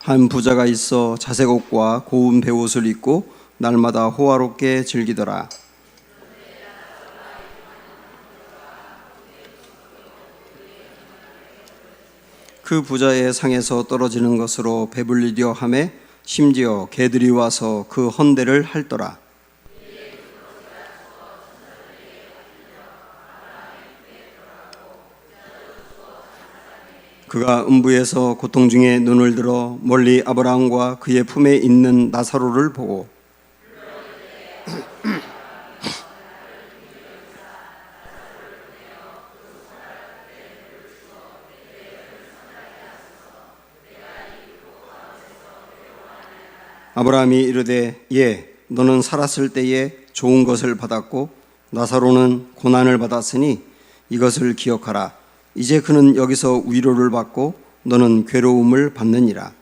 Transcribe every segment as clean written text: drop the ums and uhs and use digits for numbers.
한 부자가 있어 자색 옷과 고운 베옷을 입고 날마다 호화롭게 즐기더라. 그 부자의 상에서 떨어지는 것으로 배불리려 하매 심지어 개들이 와서 그 헌대를 핥더라. 그가 음부에서 고통 중에 눈을 들어 멀리 아브라함과 그의 품에 있는 나사로를 보고 아브라함이 이르되 너는 살았을 때에 좋은 것을 받았고 나사로는 고난을 받았으니 이것을 기억하라. 이제 그는 여기서 위로를 받고 너는 괴로움을 받느니라.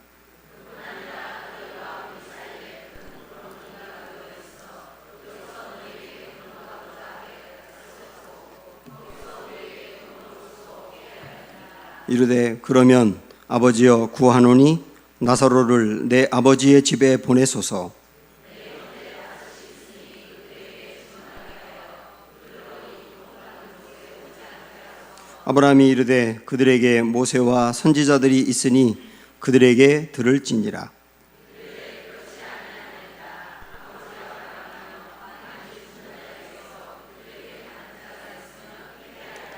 이르되 그러면 아버지여 구하노니 나사로를 내 아버지의 집에 보내소서. 아브라함이 이르되 그들에게 모세와 선지자들이 있으니 그들에게 들을지니라.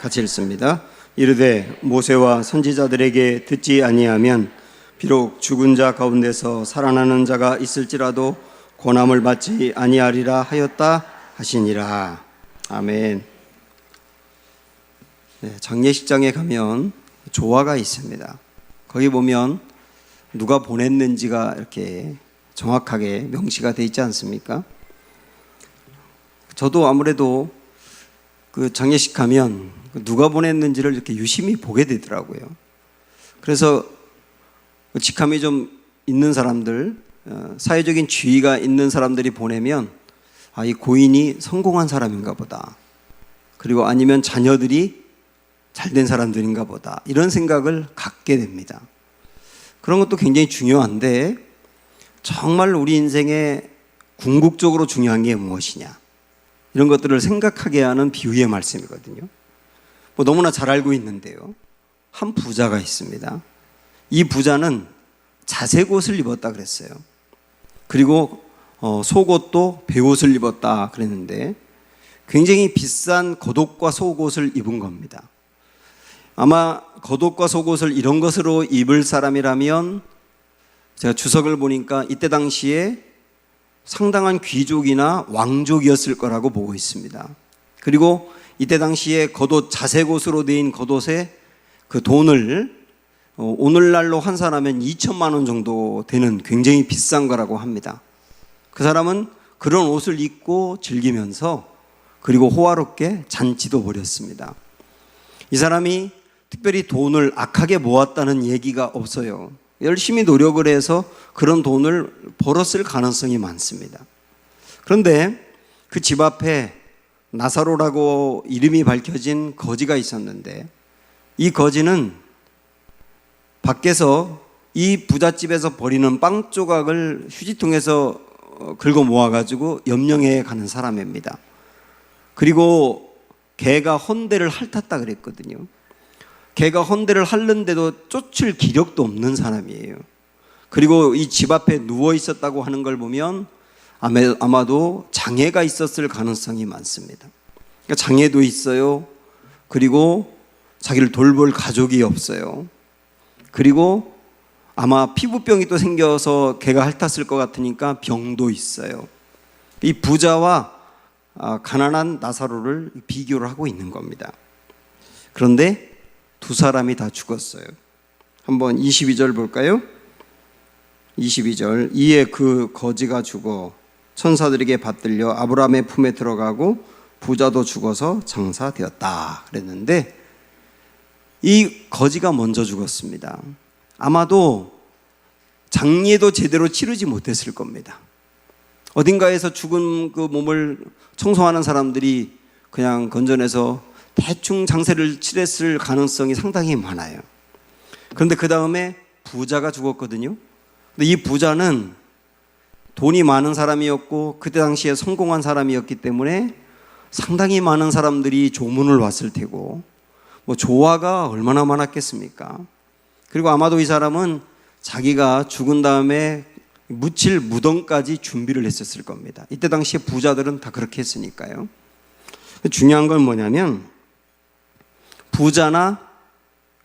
같이 읽습니다. 이르되 모세와 선지자들에게 듣지 아니하면 비록 죽은 자 가운데서 살아나는 자가 있을지라도 고난을 받지 아니하리라 하였다 하시니라. 아멘. 장례식장에 가면 조화가 있습니다. 거기 보면 누가 보냈는지가 이렇게 정확하게 명시가 되어 있지 않습니까? 저도 아무래도 그 장례식 가면 누가 보냈는지를 이렇게 유심히 보게 되더라고요. 그래서 직함이 좀 있는 사람들, 사회적인 지위가 있는 사람들이 보내면 이 고인이 성공한 사람인가 보다. 그리고 아니면 자녀들이 잘된 사람들인가 보다. 이런 생각을 갖게 됩니다. 그런 것도 굉장히 중요한데 정말 우리 인생에 궁극적으로 중요한 게 무엇이냐. 이런 것들을 생각하게 하는 비유의 말씀이거든요. 너무나 잘 알고 있는데요. 한 부자가 있습니다. 이 부자는 자색 옷을 입었다 그랬어요. 그리고 속옷도 베옷을 입었다 그랬는데 굉장히 비싼 겉옷과 속옷을 입은 겁니다. 아마 겉옷과 속옷을 이런 것으로 입을 사람이라면 제가 주석을 보니까 이때 당시에 상당한 귀족이나 왕족이었을 거라고 보고 있습니다. 그리고 이때 당시에 겉옷, 자색옷으로 된 겉옷에 그 돈을 오늘날로 환산하면 2천만 원 정도 되는 굉장히 비싼 거라고 합니다. 그 사람은 그런 옷을 입고 즐기면서 그리고 호화롭게 잔치도 벌였습니다. 이 사람이 특별히 돈을 악하게 모았다는 얘기가 없어요. 열심히 노력을 해서 그런 돈을 벌었을 가능성이 많습니다. 그런데 그 집 앞에 나사로라고 이름이 밝혀진 거지가 있었는데 이 거지는 밖에서 이 부잣집에서 버리는 빵 조각을 휴지통에서 긁어 모아가지고 염령해 가는 사람입니다. 그리고 개가 헌대를 핥았다 그랬거든요. 개가 헌대를 핥는데도 쫓을 기력도 없는 사람이에요. 그리고 이 집 앞에 누워 있었다고 하는 걸 보면 아마도 장애가 있었을 가능성이 많습니다. 그러니까 장애도 있어요. 그리고 자기를 돌볼 가족이 없어요. 그리고 아마 피부병이 또 생겨서 개가 핥았을 것 같으니까 병도 있어요. 이 부자와 가난한 나사로를 비교를 하고 있는 겁니다. 그런데 두 사람이 다 죽었어요. 한번 22절 볼까요? 22절. 이에 그 거지가 죽어 천사들에게 받들려 아브라함의 품에 들어가고 부자도 죽어서 장사되었다 그랬는데 이 거지가 먼저 죽었습니다. 아마도 장례도 제대로 치르지 못했을 겁니다. 어딘가에서 죽은 그 몸을 청소하는 사람들이 그냥 건져내서 대충 장세를 치렀을 가능성이 상당히 많아요. 그런데 그 다음에 부자가 죽었거든요. 근데 이 부자는 돈이 많은 사람이었고 그때 당시에 성공한 사람이었기 때문에 상당히 많은 사람들이 조문을 왔을 테고 뭐 조화가 얼마나 많았겠습니까? 그리고 아마도 이 사람은 자기가 죽은 다음에 묻힐 무덤까지 준비를 했었을 겁니다. 이때 당시에 부자들은 다 그렇게 했으니까요. 중요한 건 뭐냐면 부자나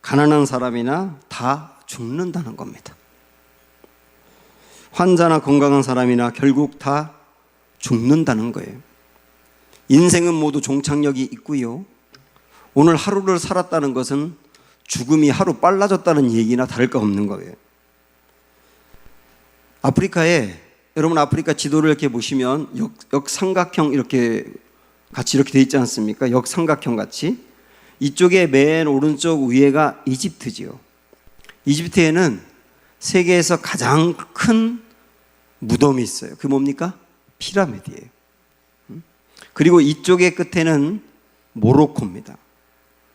가난한 사람이나 다 죽는다는 겁니다. 환자나 건강한 사람이나 결국 다 죽는다는 거예요. 인생은 모두 종착역이 있고요. 오늘 하루를 살았다는 것은 죽음이 하루 빨라졌다는 얘기나 다를 거 없는 거예요. 아프리카에, 여러분 아프리카 지도를 이렇게 보시면 역삼각형 이렇게 같이 이렇게 돼 있지 않습니까? 역삼각형 같이. 이쪽에 맨 오른쪽 위에가 이집트지요. 이집트에는 세계에서 가장 큰 무덤이 있어요. 그게 뭡니까? 피라미드예요. 그리고 이쪽의 끝에는 모로코입니다.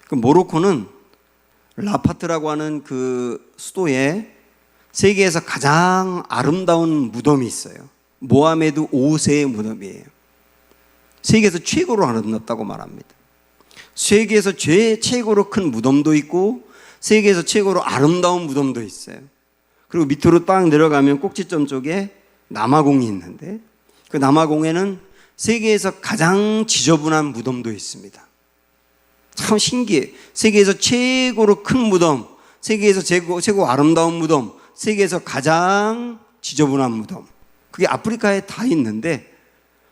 그 모로코는 라파트라고 하는 그 수도에 세계에서 가장 아름다운 무덤이 있어요. 모하메드 5세의 무덤이에요. 세계에서 최고로 아름답다고 말합니다. 세계에서 최고로 큰 무덤도 있고 세계에서 최고로 아름다운 무덤도 있어요. 그리고 밑으로 딱 내려가면 꼭지점 쪽에 남아공이 있는데 그 남아공에는 세계에서 가장 지저분한 무덤도 있습니다. 참 신기해. 세계에서 최고로 큰 무덤, 세계에서 최고 아름다운 무덤, 세계에서 가장 지저분한 무덤. 그게 아프리카에 다 있는데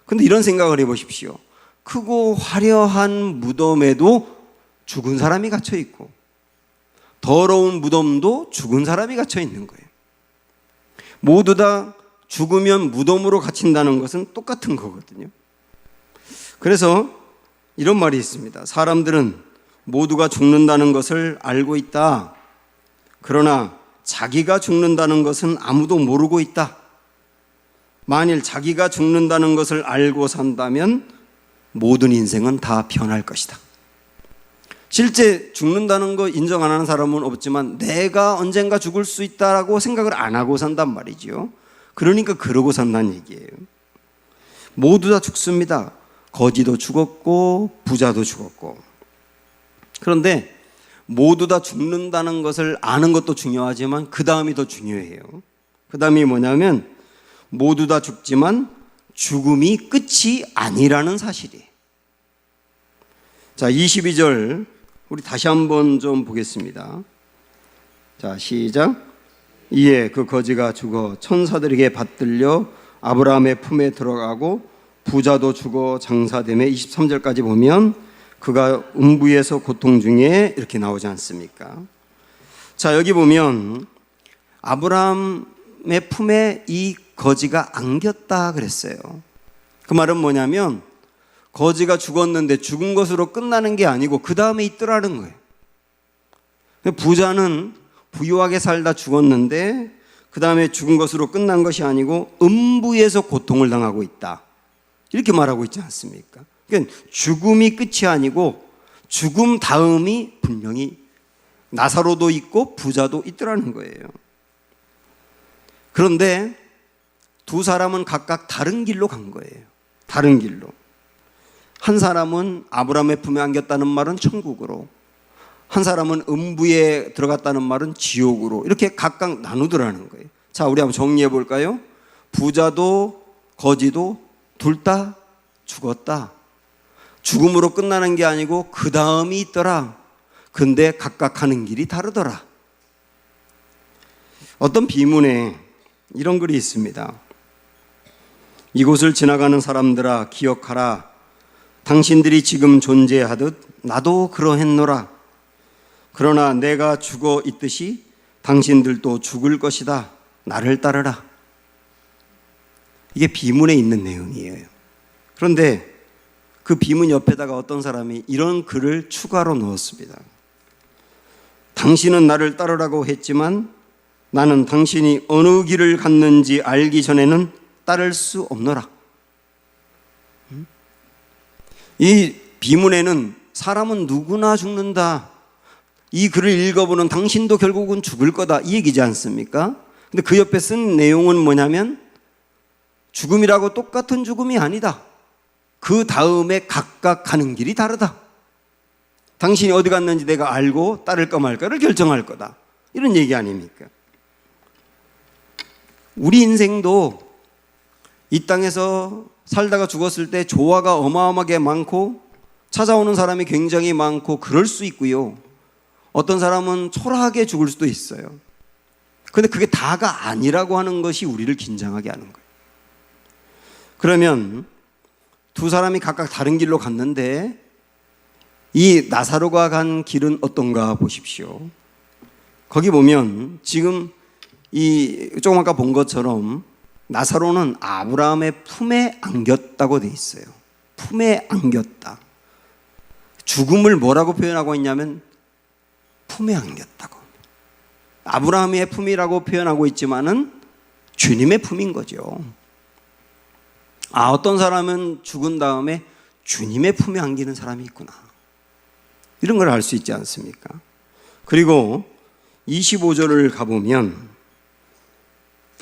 근데 이런 생각을 해보십시오. 크고 화려한 무덤에도 죽은 사람이 갇혀 있고 더러운 무덤도 죽은 사람이 갇혀 있는 거예요. 모두 다 죽으면 무덤으로 갇힌다는 것은 똑같은 거거든요. 그래서 이런 말이 있습니다. 사람들은 모두가 죽는다는 것을 알고 있다. 그러나 자기가 죽는다는 것은 아무도 모르고 있다. 만일 자기가 죽는다는 것을 알고 산다면 모든 인생은 다 변할 것이다. 실제 죽는다는 거 인정 안 하는 사람은 없지만 내가 언젠가 죽을 수 있다라고 생각을 안 하고 산단 말이지요. 그러니까 그러고 산다는 얘기예요. 모두 다 죽습니다. 거지도 죽었고 부자도 죽었고. 그런데 모두 다 죽는다는 것을 아는 것도 중요하지만 그 다음이 더 중요해요. 그 다음이 뭐냐면 모두 다 죽지만 죽음이 끝이 아니라는 사실이에요. 자, 22절 우리 다시 한번 좀 보겠습니다. 자, 시작. 이에 그 거지가 죽어 천사들에게 받들려 아브라함의 품에 들어가고 부자도 죽어 장사되매 23절까지 보면 그가 음부에서 고통 중에 이렇게 나오지 않습니까? 자, 여기 보면 아브라함의 품에 이 거지가 안겼다 그랬어요. 그 말은 뭐냐면 거지가 죽었는데 죽은 것으로 끝나는 게 아니고 그 다음에 있더라는 거예요. 부자는 부유하게 살다 죽었는데 그 다음에 죽은 것으로 끝난 것이 아니고 음부에서 고통을 당하고 있다. 이렇게 말하고 있지 않습니까? 그러니까 죽음이 끝이 아니고 죽음 다음이 분명히 나사로도 있고 부자도 있더라는 거예요. 그런데 두 사람은 각각 다른 길로 간 거예요. 다른 길로. 한 사람은 아브라함의 품에 안겼다는 말은 천국으로, 한 사람은 음부에 들어갔다는 말은 지옥으로, 이렇게 각각 나누더라는 거예요. 자, 우리 한번 정리해 볼까요? 부자도 거지도 둘 다 죽었다. 죽음으로 끝나는 게 아니고 그 다음이 있더라. 근데 각각 가는 길이 다르더라. 어떤 비문에 이런 글이 있습니다. 이곳을 지나가는 사람들아 기억하라. 당신들이 지금 존재하듯 나도 그러했노라. 그러나 내가 죽어 있듯이 당신들도 죽을 것이다. 나를 따르라. 이게 비문에 있는 내용이에요. 그런데 그 비문 옆에다가 어떤 사람이 이런 글을 추가로 넣었습니다. 당신은 나를 따르라고 했지만 나는 당신이 어느 길을 갔는지 알기 전에는 따를 수 없노라. 이 비문에는 사람은 누구나 죽는다. 이 글을 읽어보는 당신도 결국은 죽을 거다. 이 얘기지 않습니까? 근데 그 옆에 쓴 내용은 뭐냐면 죽음이라고 똑같은 죽음이 아니다. 그 다음에 각각 가는 길이 다르다. 당신이 어디 갔는지 내가 알고 따를까 말까를 결정할 거다. 이런 얘기 아닙니까? 우리 인생도 이 땅에서 살다가 죽었을 때 조화가 어마어마하게 많고 찾아오는 사람이 굉장히 많고 그럴 수 있고요. 어떤 사람은 초라하게 죽을 수도 있어요. 그런데 그게 다가 아니라고 하는 것이 우리를 긴장하게 하는 거예요. 그러면 두 사람이 각각 다른 길로 갔는데 이 나사로가 간 길은 어떤가 보십시오. 거기 보면 지금 조금 아까 본 것처럼 나사로는 아브라함의 품에 안겼다고 돼 있어요. 품에 안겼다. 죽음을 뭐라고 표현하고 있냐면 품에 안겼다고. 아브라함의 품이라고 표현하고 있지만은 주님의 품인 거죠. 어떤 사람은 죽은 다음에 주님의 품에 안기는 사람이 있구나. 이런 걸 알 수 있지 않습니까? 그리고 25절을 가보면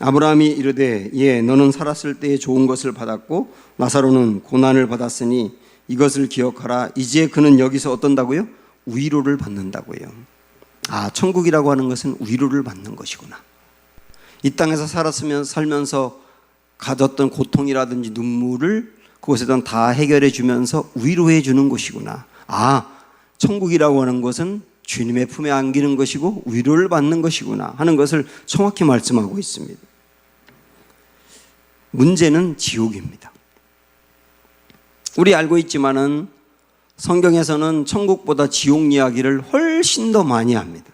아브라함이 이르되 너는 살았을 때에 좋은 것을 받았고 나사로는 고난을 받았으니 이것을 기억하라. 이제 그는 여기서 어떤다고요? 위로를 받는다고요. 천국이라고 하는 것은 위로를 받는 것이구나. 이 땅에서 살면서 가졌던 고통이라든지 눈물을 그것에다 다 해결해 주면서 위로해 주는 것이구나. 천국이라고 하는 것은 주님의 품에 안기는 것이고 위로를 받는 것이구나 하는 것을 정확히 말씀하고 있습니다. 문제는 지옥입니다. 우리 알고 있지만은 성경에서는 천국보다 지옥 이야기를 훨씬 더 많이 합니다.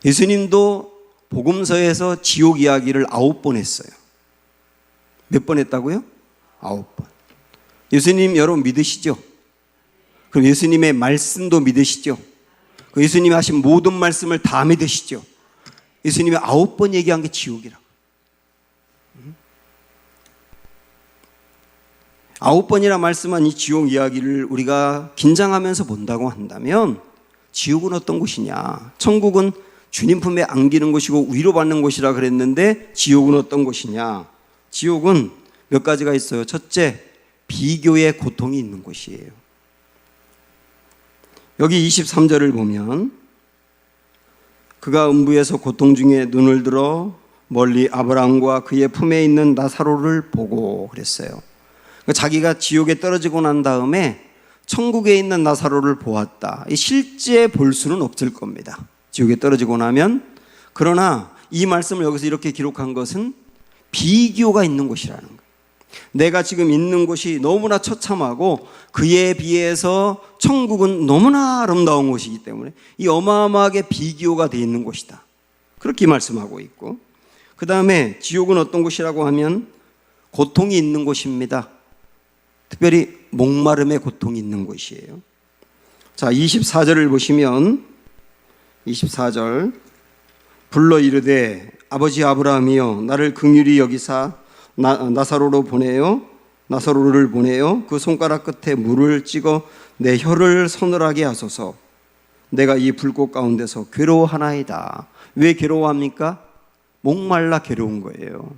예수님도 복음서에서 지옥 이야기를 9번 했어요. 몇 번 했다고요? 9번. 예수님 여러분 믿으시죠? 그럼 예수님의 말씀도 믿으시죠? 예수님이 하신 모든 말씀을 다 믿으시죠? 예수님이 9번 얘기한 게 지옥이라고. 9번이나 말씀한 이 지옥 이야기를 우리가 긴장하면서 본다고 한다면 지옥은 어떤 곳이냐? 천국은 주님 품에 안기는 곳이고 위로받는 곳이라 그랬는데 지옥은 어떤 곳이냐? 지옥은 몇 가지가 있어요. 첫째, 비교의 고통이 있는 곳이에요. 여기 23절을 보면 그가 음부에서 고통 중에 눈을 들어 멀리 아브라함과 그의 품에 있는 나사로를 보고 그랬어요. 자기가 지옥에 떨어지고 난 다음에 천국에 있는 나사로를 보았다. 실제 볼 수는 없을 겁니다. 지옥에 떨어지고 나면. 그러나 이 말씀을 여기서 이렇게 기록한 것은 비교가 있는 곳이라는 거예요. 내가 지금 있는 곳이 너무나 처참하고 그에 비해서 천국은 너무나 아름다운 곳이기 때문에 이 어마어마하게 비교가 되어 있는 곳이다. 그렇게 말씀하고 있고, 그 다음에 지옥은 어떤 곳이라고 하면 고통이 있는 곳입니다. 특별히 목마름의 고통이 있는 곳이에요. 자, 24절을 보시면 24절 불러 이르되 아버지 아브라함이여 나를 긍휼히 여기사 나사로를 보내요 그 손가락 끝에 물을 찍어 내 혀를 서늘하게 하소서. 내가 이 불꽃 가운데서 괴로워하나이다. 왜 괴로워합니까? 목말라 괴로운 거예요.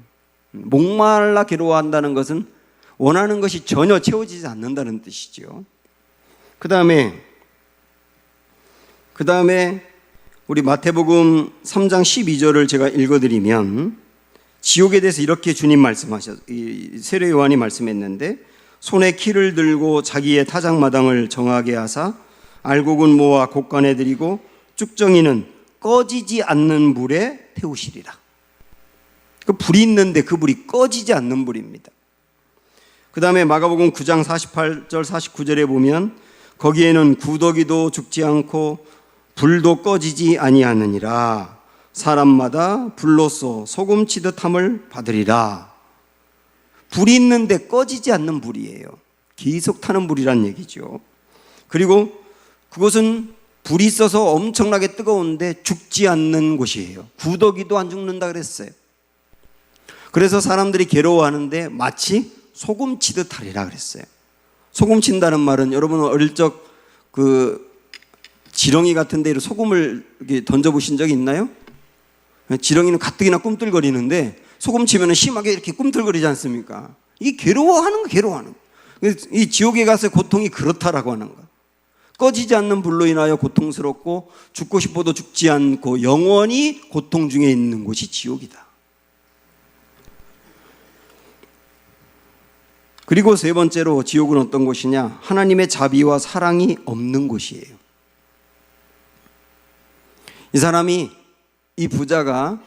목말라 괴로워한다는 것은 원하는 것이 전혀 채워지지 않는다는 뜻이죠. 그 다음에 우리 마태복음 3장 12절을 제가 읽어드리면 지옥에 대해서 이렇게 주님 세례 요한이 말씀했는데 손에 키를 들고 자기의 타작마당을 정하게 하사 알곡은 모아 곡간에 들이고 쭉정이는 꺼지지 않는 불에 태우시리라. 그 불이 있는데 그 불이 꺼지지 않는 불입니다. 그 다음에 마가복음 9장 48절 49절에 보면 거기에는 구더기도 죽지 않고 불도 꺼지지 아니하느니라. 사람마다 불로써 소금치듯함을 받으리라. 불이 있는데 꺼지지 않는 불이에요. 계속 타는 불이란 얘기죠. 그리고 그곳은 불이 있어서 엄청나게 뜨거운데 죽지 않는 곳이에요. 구더기도 안 죽는다 그랬어요. 그래서 사람들이 괴로워하는데 마치 소금치듯 하리라 그랬어요. 소금친다는 말은 여러분은 어릴 적 지렁이 같은 데로 소금을 던져보신 적이 있나요? 지렁이는 가뜩이나 꿈틀거리는데 소금 치면 심하게 이렇게 꿈틀거리지 않습니까? 이게 괴로워하는 거, 괴로워하는 거. 이 지옥에 가서 고통이 그렇다라고 하는 거. 꺼지지 않는 불로 인하여 고통스럽고 죽고 싶어도 죽지 않고 영원히 고통 중에 있는 곳이 지옥이다. 그리고 세 번째로 지옥은 어떤 곳이냐? 하나님의 자비와 사랑이 없는 곳이에요. 이 사람이, 이 부자가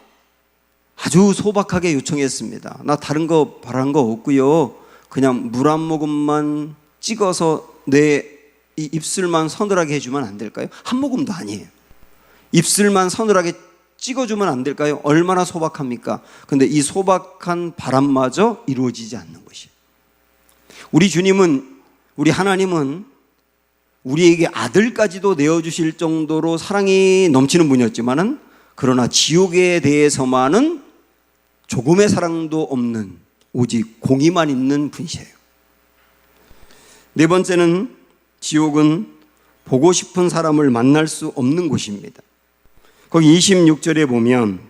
아주 소박하게 요청했습니다. 나 다른 거 바란 거 없고요. 그냥 물 한 모금만 찍어서 내 이 입술만 서늘하게 해주면 안 될까요? 한 모금도 아니에요. 입술만 서늘하게 찍어주면 안 될까요? 얼마나 소박합니까? 근데 이 소박한 바람마저 이루어지지 않는 것이에요. 우리 주님은, 우리 하나님은 우리에게 아들까지도 내어주실 정도로 사랑이 넘치는 분이었지만은, 그러나 지옥에 대해서만은 조금의 사랑도 없는 오직 공의만 있는 분이세요. 네 번째는, 지옥은 보고 싶은 사람을 만날 수 없는 곳입니다. 거기 26절에 보면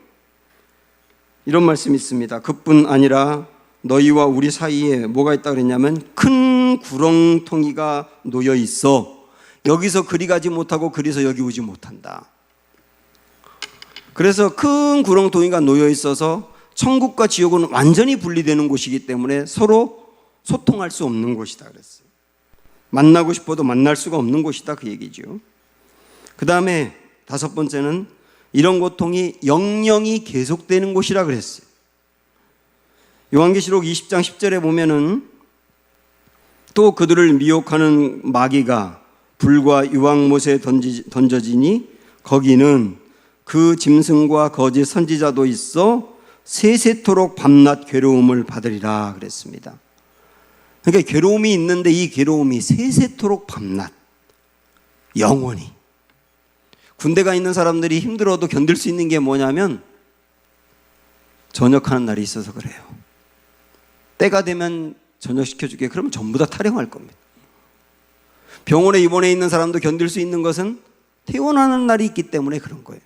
이런 말씀이 있습니다. 그뿐 아니라 너희와 우리 사이에 뭐가 있다 그랬냐면 큰 구렁텅이가 놓여 있어 여기서 그리 가지 못하고 그리서 여기 오지 못한다. 그래서 큰 구렁텅이가 놓여 있어서 천국과 지옥은 완전히 분리되는 곳이기 때문에 서로 소통할 수 없는 곳이다 그랬어요. 만나고 싶어도 만날 수가 없는 곳이다 그 얘기죠. 그 다음에 다섯 번째는 이런 고통이 영영이 계속되는 곳이라 그랬어요. 요한계시록 20장 10절에 보면은 또 그들을 미혹하는 마귀가 불과 유황못에 던져지니 거기는 그 짐승과 거짓 선지자도 있어 세세토록 밤낮 괴로움을 받으리라 그랬습니다. 그러니까 괴로움이 있는데 이 괴로움이 세세토록 밤낮 영원히. 군대 가 있는 사람들이 힘들어도 견딜 수 있는 게 뭐냐면 전역하는 날이 있어서 그래요. 때가 되면 전역시켜줄게. 그러면 전부 다 탈영할 겁니다. 병원에 입원해 있는 사람도 견딜 수 있는 것은 퇴원하는 날이 있기 때문에 그런 거예요.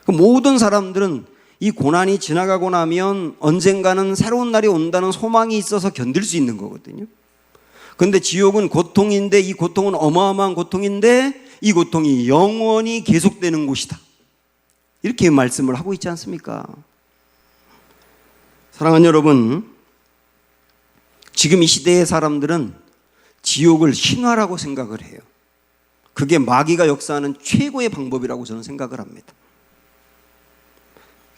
모든 사람들은 이 고난이 지나가고 나면 언젠가는 새로운 날이 온다는 소망이 있어서 견딜 수 있는 거거든요. 그런데 지옥은 고통인데 이 고통은 어마어마한 고통인데 이 고통이 영원히 계속되는 곳이다. 이렇게 말씀을 하고 있지 않습니까? 사랑하는 여러분, 지금 이 시대의 사람들은 지옥을 신화라고 생각을 해요. 그게 마귀가 역사하는 최고의 방법이라고 저는 생각을 합니다.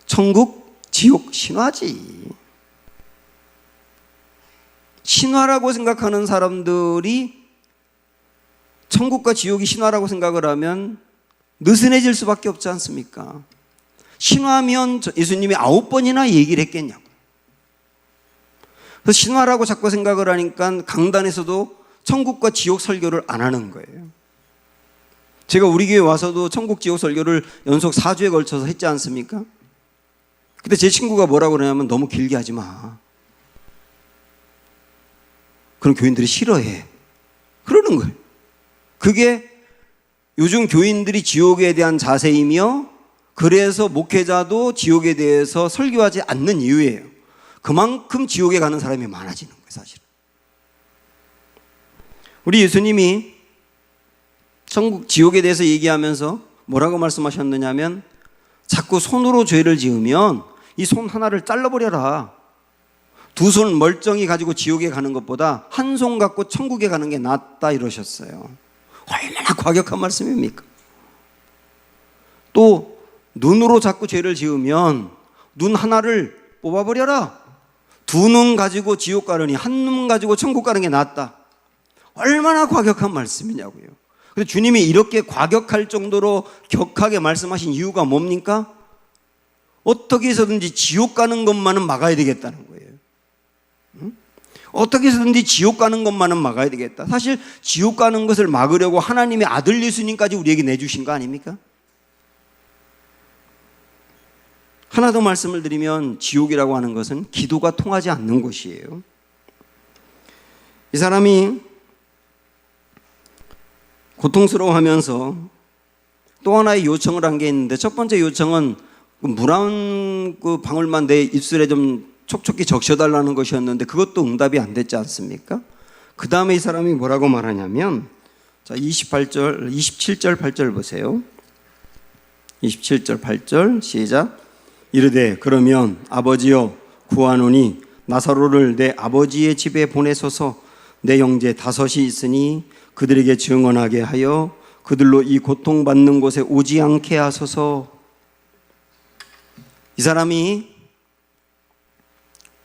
천국, 지옥, 신화지. 신화라고 생각하는 사람들이 천국과 지옥이 신화라고 생각을 하면 느슨해질 수밖에 없지 않습니까? 신화면 예수님이 9번이나 얘기를 했겠냐고. 그래서 신화라고 자꾸 생각을 하니까 강단에서도 천국과 지옥 설교를 안 하는 거예요. 제가 우리 교회 와서도 천국, 지옥 설교를 연속 4주에 걸쳐서 했지 않습니까? 근데 제 친구가 뭐라고 그러냐면 너무 길게 하지 마. 그런 교인들이 싫어해. 그러는 거예요. 그게 요즘 교인들이 지옥에 대한 자세이며 그래서 목회자도 지옥에 대해서 설교하지 않는 이유예요. 그만큼 지옥에 가는 사람이 많아지는 거예요, 사실은. 우리 예수님이 천국, 지옥에 대해서 얘기하면서 뭐라고 말씀하셨느냐면 자꾸 손으로 죄를 지으면 이 손 하나를 잘라버려라. 두 손 멀쩡히 가지고 지옥에 가는 것보다 한 손 갖고 천국에 가는 게 낫다 이러셨어요. 얼마나 과격한 말씀입니까? 또 눈으로 자꾸 죄를 지으면 눈 하나를 뽑아버려라. 두 눈 가지고 지옥 가느니 한 눈 가지고 천국 가는 게 낫다. 얼마나 과격한 말씀이냐고요. 그래서 주님이 이렇게 과격할 정도로 격하게 말씀하신 이유가 뭡니까? 어떻게 해서든지 지옥 가는 것만은 막아야 되겠다는 거예요. 어떻게 해서든지 지옥 가는 것만은 막아야 되겠다. 사실 지옥 가는 것을 막으려고 하나님의 아들 예수님까지 우리에게 내주신 거 아닙니까? 하나 더 말씀을 드리면 지옥이라고 하는 것은 기도가 통하지 않는 곳이에요. 이 사람이 고통스러워하면서 또 하나의 요청을 한 게 있는데 첫 번째 요청은 물 한 방울만 내 입술에 좀 촉촉히 적셔달라는 것이었는데 그것도 응답이 안 됐지 않습니까? 그 다음에 이 사람이 뭐라고 말하냐면, 자, 27절 8절 보세요. 27절 8절 시작. 이르되 그러면 아버지여 구하노니 나사로를 내 아버지의 집에 보내소서. 내 형제 5이 있으니 그들에게 증언하게 하여 그들로 이 고통받는 곳에 오지 않게 하소서. 이 사람이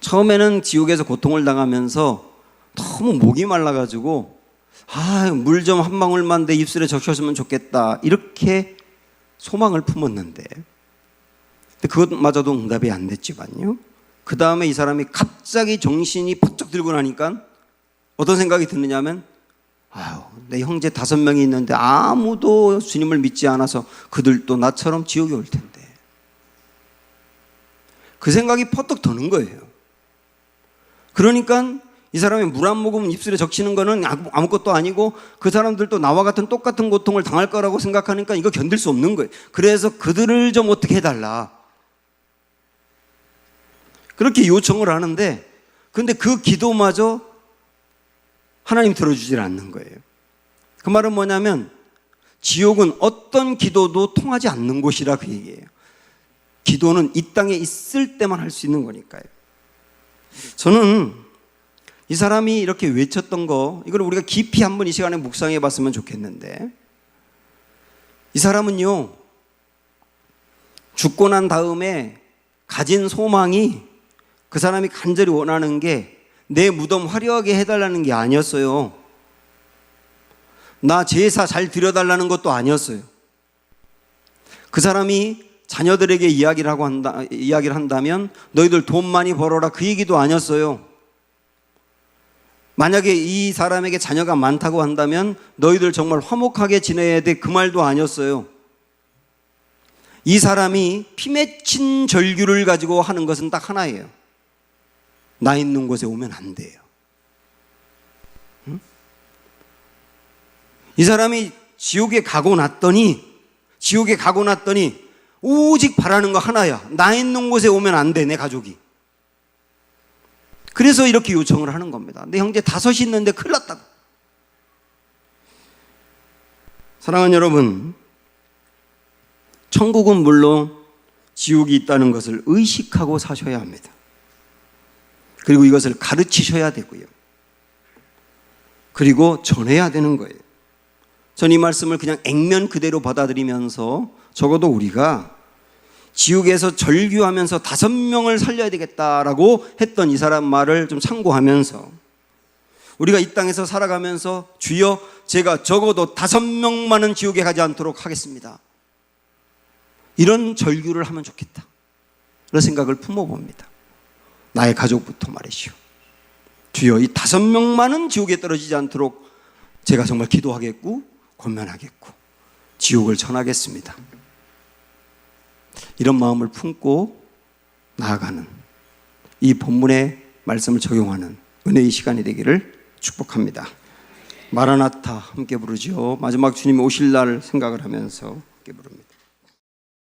처음에는 지옥에서 고통을 당하면서 너무 목이 말라가지고 물 좀 한 방울만 내 입술에 적셨으면 좋겠다 이렇게 소망을 품었는데, 근데 그것마저도 응답이 안 됐지만요, 그 다음에 이 사람이 갑자기 정신이 번쩍 들고 나니까 어떤 생각이 드느냐면, 내 형제 5명이 있는데 아무도 주님을 믿지 않아서 그들도 나처럼 지옥에 올 텐데, 그 생각이 퍼뜩 드는 거예요. 그러니까 이 사람이 물 한 모금 입술에 적시는 거는 아무것도 아니고 그 사람들도 나와 같은 똑같은 고통을 당할 거라고 생각하니까 이거 견딜 수 없는 거예요. 그래서 그들을 좀 어떻게 해달라 그렇게 요청을 하는데, 근데 그 기도마저 하나님 들어주질 않는 거예요. 그 말은 뭐냐면 지옥은 어떤 기도도 통하지 않는 곳이라 그 얘기예요. 기도는 이 땅에 있을 때만 할 수 있는 거니까요. 저는 이 사람이 이렇게 외쳤던 거, 이걸 우리가 깊이 한번 이 시간에 묵상해 봤으면 좋겠는데, 이 사람은요 죽고 난 다음에 가진 소망이, 그 사람이 간절히 원하는 게 내 무덤 화려하게 해달라는 게 아니었어요. 나 제사 잘 드려달라는 것도 아니었어요. 그 사람이 자녀들에게 이야기를 한다면 너희들 돈 많이 벌어라 그 얘기도 아니었어요. 만약에 이 사람에게 자녀가 많다고 한다면 너희들 정말 화목하게 지내야 돼 그 말도 아니었어요. 이 사람이 피 맺힌 절규를 가지고 하는 것은 딱 하나예요. 나 있는 곳에 오면 안 돼요. 응? 이 사람이 지옥에 가고 났더니 오직 바라는 거 하나야. 나 있는 곳에 오면 안 돼, 내 가족이. 그래서 이렇게 요청을 하는 겁니다. 내 형제 5이 있는데 큰일 났다고. 사랑하는 여러분, 천국은 물론 지옥이 있다는 것을 의식하고 사셔야 합니다. 그리고 이것을 가르치셔야 되고요. 그리고 전해야 되는 거예요. 전 이 말씀을 그냥 액면 그대로 받아들이면서 적어도 우리가 지옥에서 절규하면서 5명을 살려야 되겠다라고 했던 이 사람 말을 좀 참고하면서 우리가 이 땅에서 살아가면서 주여 제가 적어도 5명만은 지옥에 가지 않도록 하겠습니다, 이런 절규를 하면 좋겠다, 그런 생각을 품어봅니다. 나의 가족부터 말이시오. 주여 이 5명만은 지옥에 떨어지지 않도록 제가 정말 기도하겠고 권면하겠고 지옥을 전하겠습니다, 이런 마음을 품고 나아가는 이 본문의 말씀을 적용하는 은혜의 시간이 되기를 축복합니다. 마라나타 함께 부르죠. 마지막 주님이 오실 날 생각을 하면서 함께 부릅니다.